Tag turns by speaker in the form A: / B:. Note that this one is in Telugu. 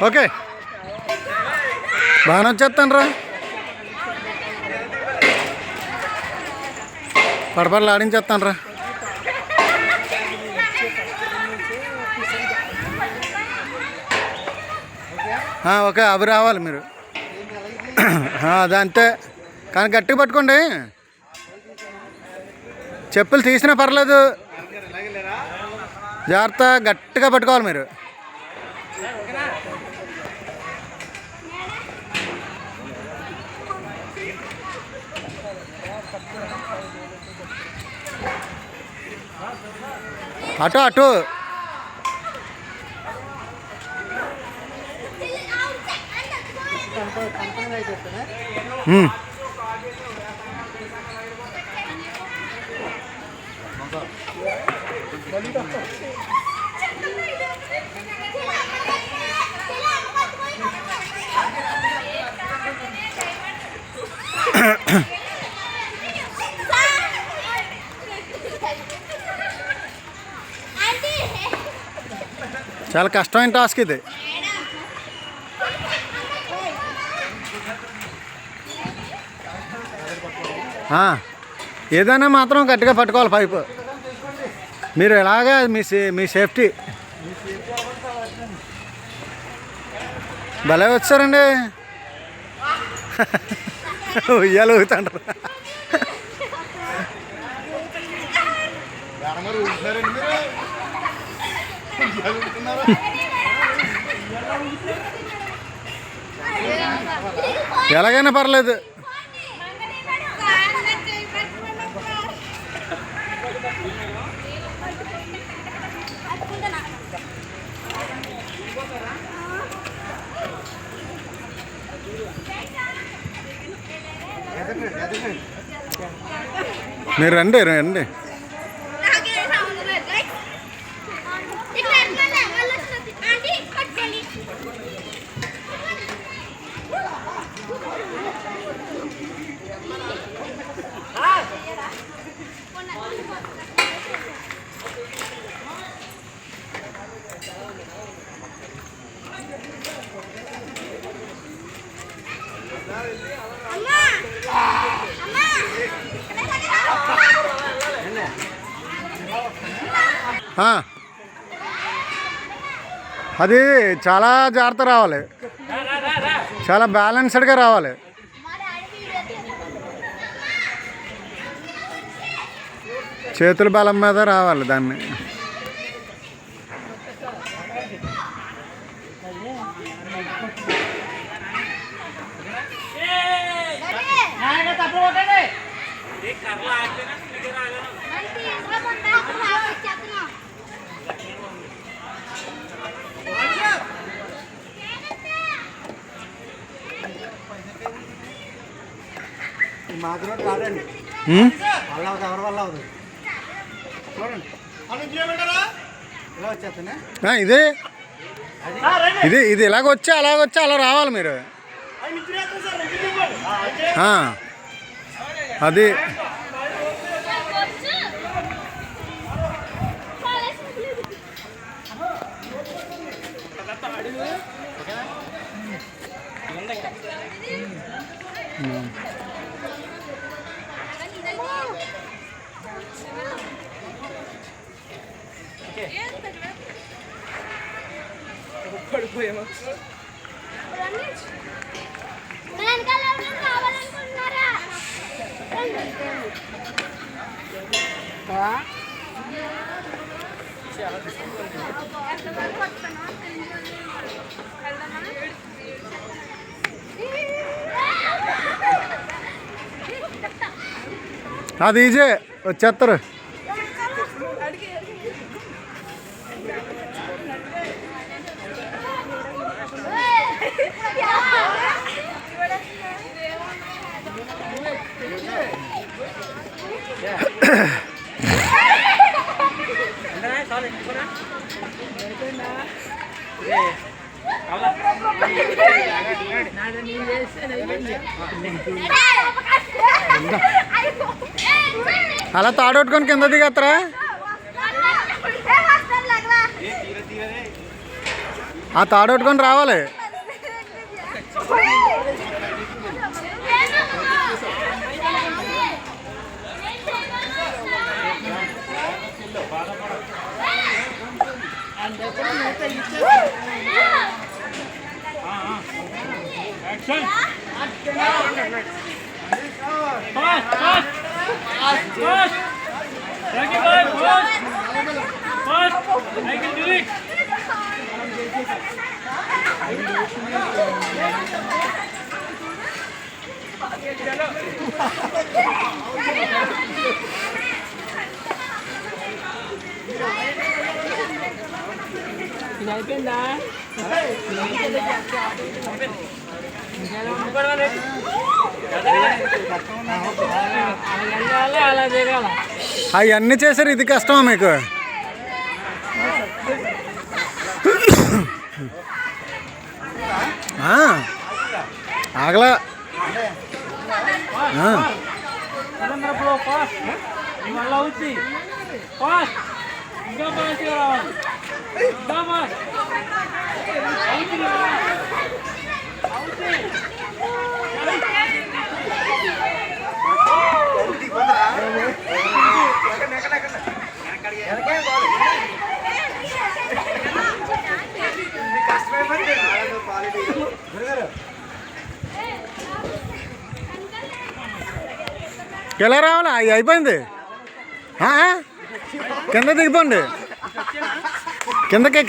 A: ఓకే బాగానే వచ్చేస్తాను రా. పడపడలు ఆడించేస్తాను రా. ఓకే అవి రావాలి మీరు. అది అంతే కానీ గట్టిగా పట్టుకోండి. చెప్పులు తీసినా పర్లేదు, జాగ్రత్త గట్టిగా పట్టుకోవాలి మీరు. అటు అటు చాలా కష్టమైన టాస్క్ ఇది. ఏదైనా మాత్రం గట్టిగా పట్టుకోవాలి పైపు. మీరు ఎలాగా మీ సేఫ్టీ. భలే వచ్చారండి. ఉయ్యాలు ఊగుతాంటారు. ఎలాగైనా పర్లేదు. మీరు రండి రండి. అది చాలా జాగ్రత్త రావాలి, చాలా బ్యాలెన్స్డ్గా రావాలి. చేతుల బలం మీద రావాలి దాన్ని. ఇదే ఇది ఇది ఇలాగొచ్చి అలాగొచ్చి అలా రావాలి మీరు. అది అది ఈజే వచ్చేస్తారు. అలా తాడొట్టుకొని కింద దిగత్తరా. ఆ తాడొట్టుకొని రావాలి.
B: ఇది అయిపోయిందా? అలా దిగాల.
A: అవన్నీ చేశారు, ఇది కష్టమా మీకు? ఆగలా
B: మళ్ళా వచ్చి ఇంకా మంచిగా రావాలి.
A: ఎలా రావాలా? అవి అయిపోయింది. కింద దిగిపోండి, కిందకి.